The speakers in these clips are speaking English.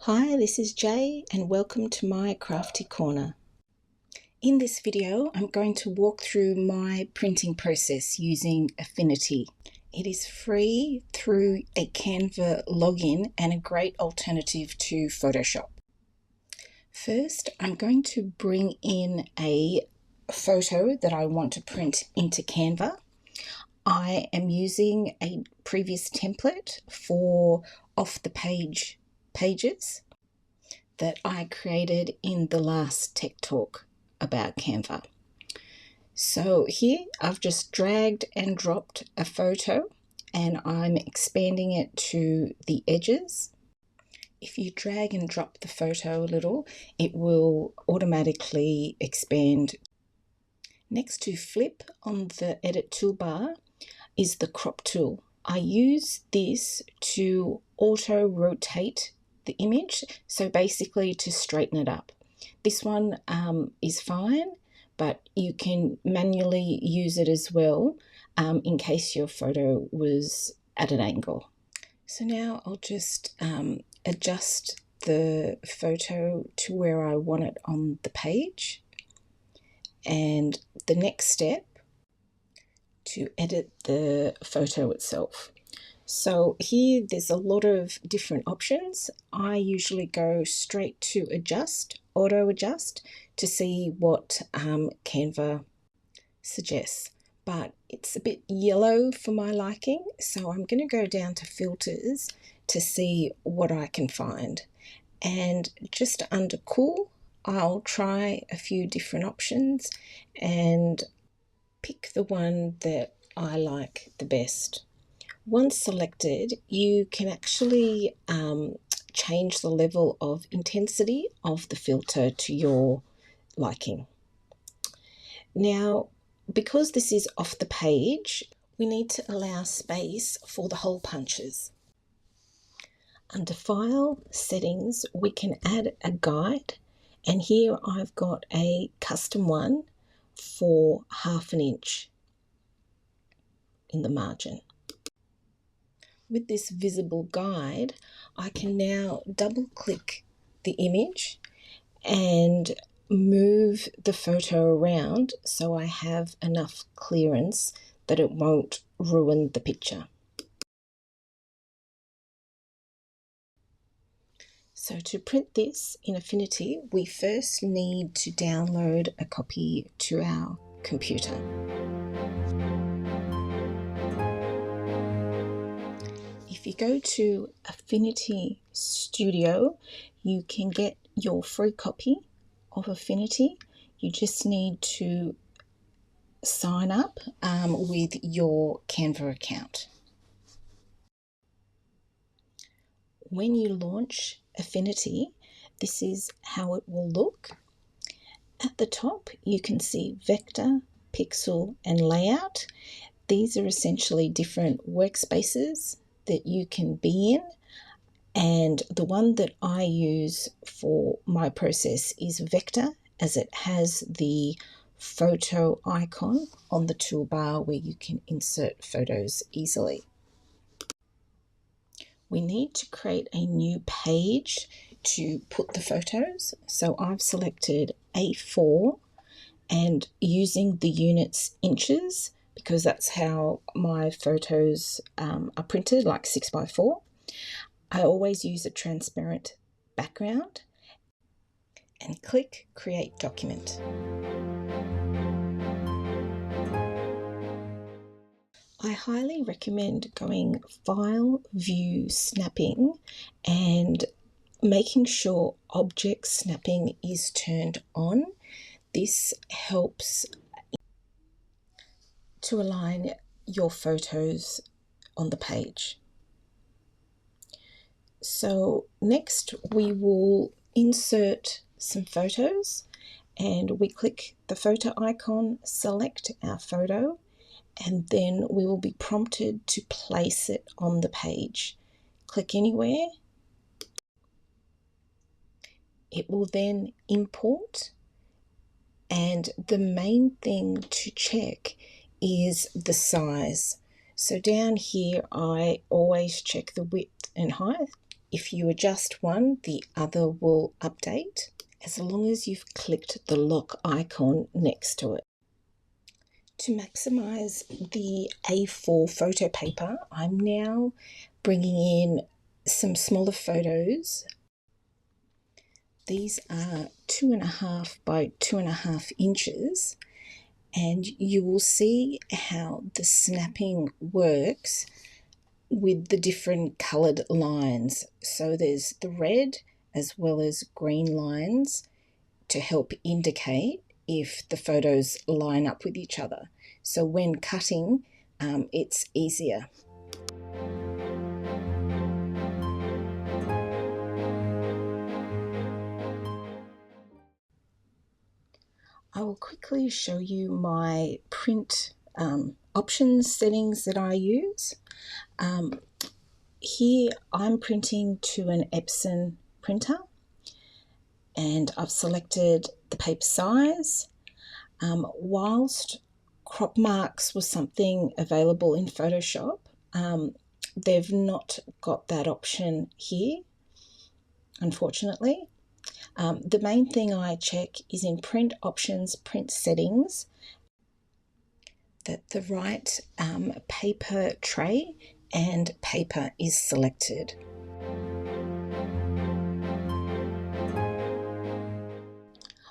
Hi, this is Jay and welcome to my Crafty Corner. In this video, I'm going to walk through my printing process using Affinity. It is free through a Canva login and a great alternative to Photoshop. First, I'm going to bring in a photo that I want to print into Canva. I am using a previous template for off-the-page pages that I created in the last tech talk about Canva. So here I've just dragged and dropped a photo and I'm expanding it to the edges. If you drag and drop the photo a little, it will automatically expand. Next to flip on the edit toolbar is the crop tool. I use this to auto rotate the image, so basically to straighten it up. This one is fine, but you can manually use it as well in case your photo was at an angle. So now I'll just adjust the photo to where I want it on the page, and the next step to edit the photo itself. So here there's a lot of different options. I usually go straight to adjust, auto adjust, to see what Canva suggests. But it's a bit yellow for my liking, so I'm going to go down to filters to see what I can find. And just under cool, I'll try a few different options and pick the one that I like the best. Once selected, you can actually change the level of intensity of the filter to your liking. Now, because this is off the page, we need to allow space for the hole punches. Under File, Settings, we can add a guide, and here I've got a custom one for 1/2 inch in the margin. With this visible guide, I can now double click the image and move the photo around so I have enough clearance that it won't ruin the picture. So to print this in Affinity, we first need to download a copy to our computer. If you go to Affinity Studio, you can get your free copy of Affinity. You just need to sign up with your Canva account. When you launch Affinity, this is how it will look. At the top, you can see vector, pixel, and layout. These are essentially different workspaces that you can be in, and the one that I use for my process is vector, as it has the photo icon on the toolbar where you can insert photos easily. We need to create a new page to put the photos, so I've selected A4 and using the units inches, because that's how my photos are printed, like 6x4. I always use a transparent background and click Create Document. I highly recommend going File, View, Snapping and making sure Object Snapping is turned on. This helps to align your photos on the page. So next we will insert some photos, and we click the photo icon, select our photo, and then we will be prompted to place it on the page. Click anywhere. It will then import, and the main thing to check is the size. So down here I always check the width and height. If you adjust one, the other will update, as long as you've clicked the lock icon next to it. To maximise the A4 photo paper, I'm now bringing in some smaller photos. These are 2.5 by 2.5 inches, and you will see how the snapping works with the different coloured lines. So there's the red as well as green lines to help indicate if the photos line up with each other. So when cutting, it's easier. I will quickly show you my print options settings that I use. Here I'm printing to an Epson printer, and I've selected the paper size. Whilst crop marks was something available in Photoshop, they've not got that option here, unfortunately. The main thing I check is in print options, print settings, that the right paper tray and paper is selected.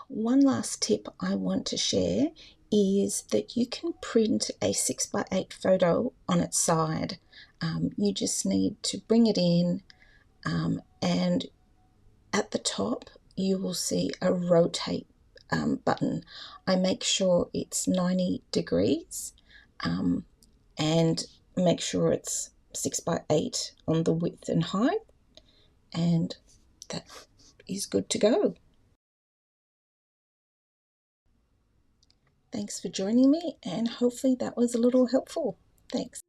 One last tip I want to share is that you can print a 6x8 photo on its side. You just need to bring it in, and at the top you will see a rotate button. I make sure it's 90 degrees and make sure it's 6x8 on the width and height, and that is good to go. Thanks for joining me, and hopefully that was a little helpful. Thanks.